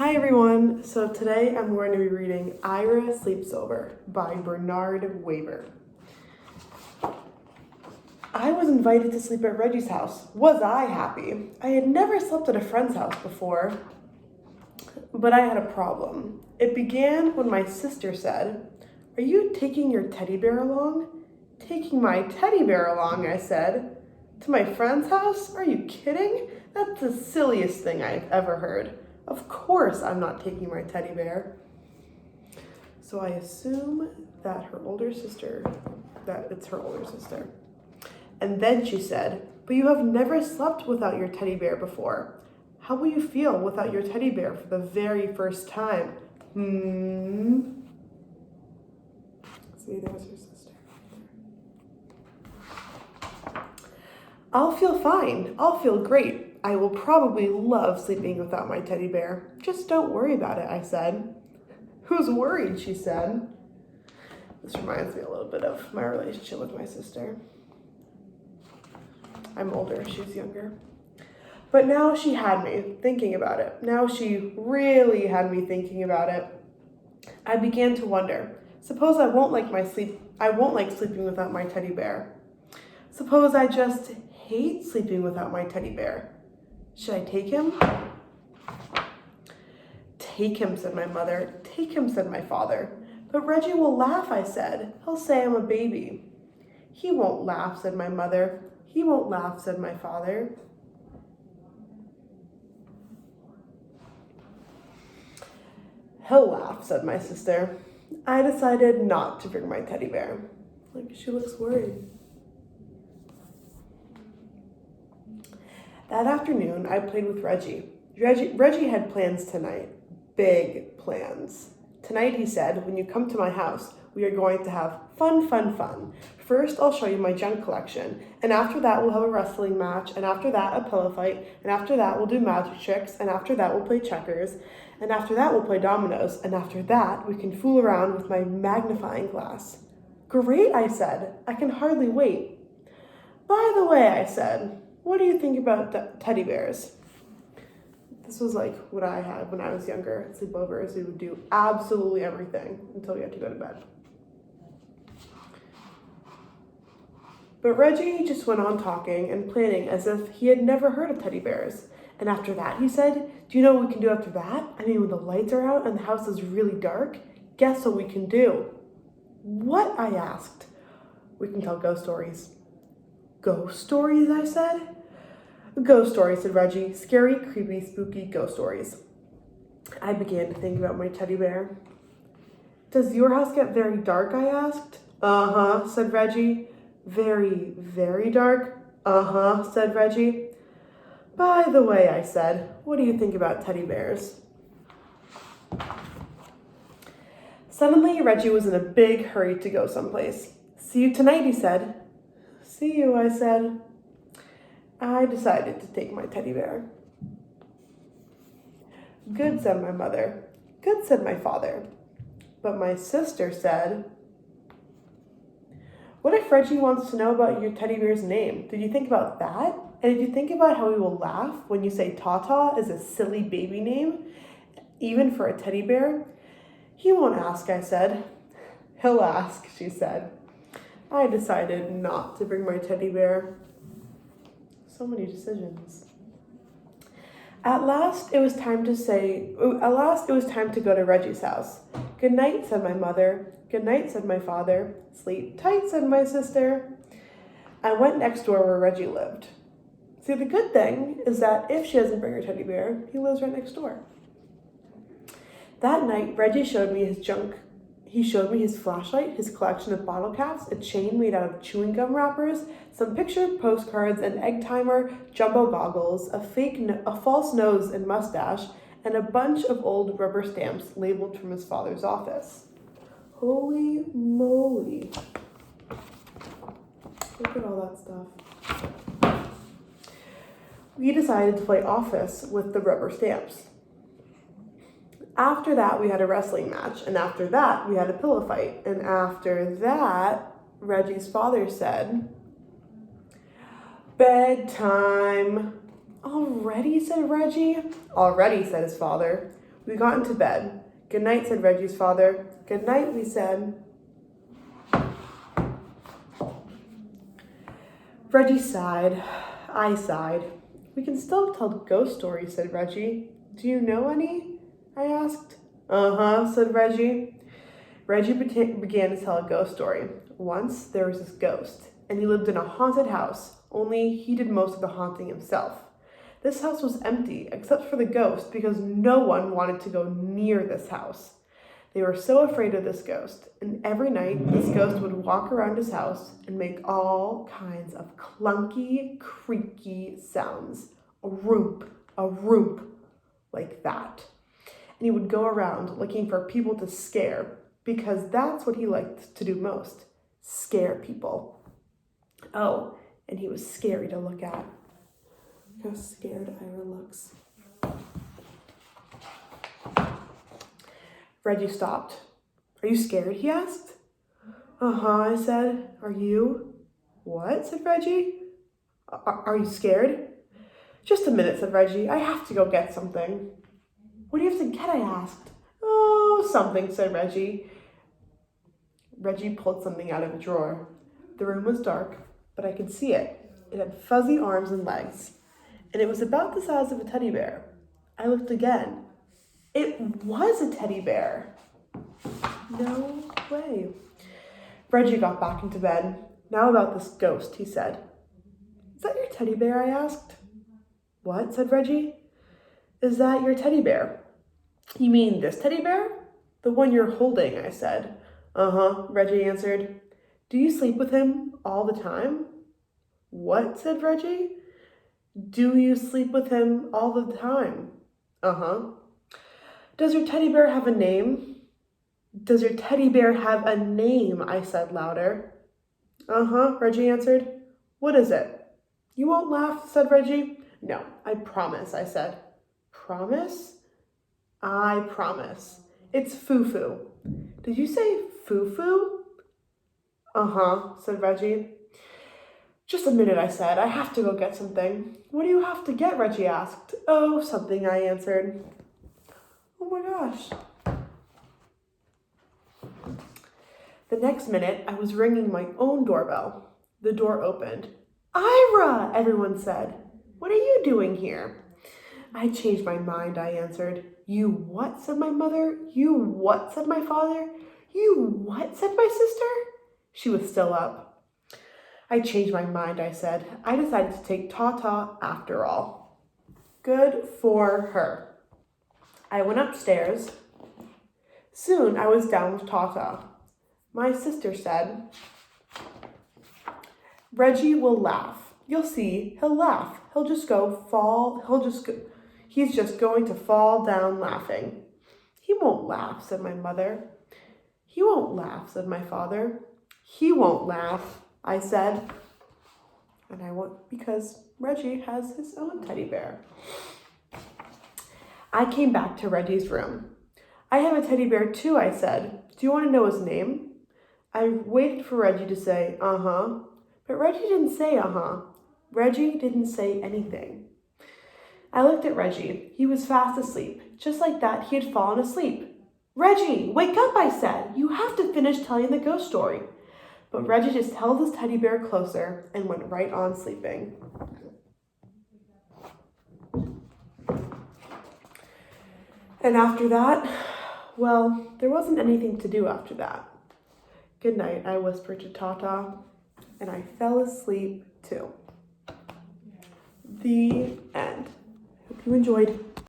Hi everyone! So today I'm going to be reading Ira Sleeps Over by Bernard Waber. I was invited to sleep at Reggie's house. Was I happy? I had never slept at a friend's house before, but I had a problem. It began when my sister said, "Are you taking your teddy bear along?" "Taking my teddy bear along," I said. "To my friend's house? Are you kidding? That's the silliest thing I've ever heard. Of course I'm not taking my teddy bear." So I assume that it's her older sister. And then she said, "But you have never slept without your teddy bear before. How will you feel without your teddy bear for the very first time?" See, there's her sister. "I'll feel fine. I'll feel great. I will probably love sleeping without my teddy bear. Just don't worry about it," I said. "Who's worried?" she said. This reminds me a little bit of my relationship with my sister. I'm older, she's younger. But now she had me thinking about it. Now she really had me thinking about it. I began to wonder, suppose I won't like sleeping without my teddy bear. Suppose I just hate sleeping without my teddy bear. Should I take him? "Take him," said my mother. "Take him," said my father. "But Reggie will laugh," I said. "He'll say I'm a baby." "He won't laugh," said my mother. "He won't laugh," said my father. "He'll laugh," said my sister. I decided not to bring my teddy bear. She looks worried. That afternoon, I played with Reggie. Reggie had plans tonight. Big plans. Tonight, he said, "When you come to my house, we are going to have fun, fun, fun. First, I'll show you my junk collection. And after that, we'll have a wrestling match. And after that, a pillow fight. And after that, we'll do magic tricks. And after that, we'll play checkers. And after that, we'll play dominoes. And after that, we can fool around with my magnifying glass." "Great," I said. "I can hardly wait." "By the way," I said, "what do you think about teddy bears?" This was like what I had when I was younger at sleepovers. We would do absolutely everything until we had to go to bed. But Reggie just went on talking and planning as if he had never heard of teddy bears. And after that, he said, "Do you know what we can do after that? I mean, when the lights are out and the house is really dark, guess what we can do?" "What?" I asked. "We can tell ghost stories." "Ghost stories?" I said. "Ghost stories," said Reggie. "Scary, creepy, spooky ghost stories." I began to think about my teddy bear. "Does your house get very dark?" I asked. "Uh-huh," said Reggie. "Very, very dark?" "Uh-huh," said Reggie. "By the way," I said, "what do you think about teddy bears?" Suddenly, Reggie was in a big hurry to go someplace. "See you tonight," he said. "See you," I said. I decided to take my teddy bear. "Good," said my mother. "Good," said my father. But my sister said, "What if Reggie wants to know about your teddy bear's name? Did you think about that? And did you think about how he will laugh when you say Tata is a silly baby name, even for a teddy bear?" "He won't ask," I said. "He'll ask," she said. I decided not to bring my teddy bear. So many decisions. At last, it was time to go to Reggie's house. "Good night," said my mother. "Good night," said my father. "Sleep tight," said my sister. I went next door where Reggie lived. See, the good thing is that if she doesn't bring her teddy bear, he lives right next door. That night, Reggie showed me his junk. He showed me his flashlight, his collection of bottle caps, a chain made out of chewing gum wrappers, some picture postcards, an egg timer, jumbo goggles, a false nose and mustache, and a bunch of old rubber stamps labeled from his father's office. Holy moly. Look at all that stuff. We decided to play office with the rubber stamps. After that, we had a wrestling match, and after that, we had a pillow fight, and after that, Reggie's father said, "Bedtime." "Already?" said Reggie. "Already," said his father. We got into bed. Good night, said Reggie's father. Good night, we said. Reggie sighed. I sighed. We can still tell ghost stories, said Reggie. Do you know any? I asked. Uh-huh, said Reggie. Reggie began to tell a ghost story. Once there was this ghost, and he lived in a haunted house, only he did most of the haunting himself. This house was empty, except for the ghost, because no one wanted to go near this house. They were so afraid of this ghost, and every night this ghost would walk around his house and make all kinds of clunky, creaky sounds. A roomp, like that. And he would go around looking for people to scare, because that's what he liked to do most, scare people. Oh, and he was scary to look at. How scared Ira looks. Reggie stopped. Are you scared? He asked. Uh-huh, I said. Are you? What? Said Reggie. Are you scared? Just a minute, said Reggie. I have to go get something. What do you have to get? I asked. Oh, something, said Reggie. Reggie pulled something out of a drawer. The room was dark, but I could see it. It had fuzzy arms and legs, and it was about the size of a teddy bear. I looked again. It was a teddy bear. No way. Reggie got back into bed. Now about this ghost, he said. Is that your teddy bear? I asked. What? Said Reggie. Is that your teddy bear? You mean this teddy bear? The one you're holding, I said. Uh-huh, Reggie answered. Do you sleep with him all the time? What? Said Reggie. Do you sleep with him all the time? Uh-huh. Does your teddy bear have a name? Does your teddy bear have a name? I said louder. Uh-huh, Reggie answered. What is it? You won't laugh, said Reggie. No, I promise, I said. Promise? I promise. It's Foo-Foo. Did you say Foo-Foo? Uh-huh, said Reggie. Just a minute, I said. I have to go get something. What do you have to get? Reggie asked. Oh, something, I answered. Oh my gosh. The next minute, I was ringing my own doorbell. The door opened. Ira, everyone said. What are you doing here? I changed my mind, I answered. You what? Said my mother. You what? Said my father. You what? Said my sister. She was still up. I changed my mind, I said. I decided to take Tata after all. Good for her. I went upstairs. Soon I was down with Tata. My sister said, Reggie will laugh. You'll see, he'll laugh. He's just going to fall down laughing. He won't laugh, said my mother. He won't laugh, said my father. He won't laugh, I said. And I won't, because Reggie has his own teddy bear. I came back to Reggie's room. I have a teddy bear too, I said. Do you want to know his name? I waited for Reggie to say, uh-huh. But Reggie didn't say uh-huh. Reggie didn't say anything. I looked at Reggie. He was fast asleep. Just like that, he had fallen asleep. Reggie, wake up, I said. You have to finish telling the ghost story. But Reggie just held his teddy bear closer and went right on sleeping. And after that, well, there wasn't anything to do after that. Good night, I whispered to Tata, and I fell asleep too. The end. Hope you enjoyed.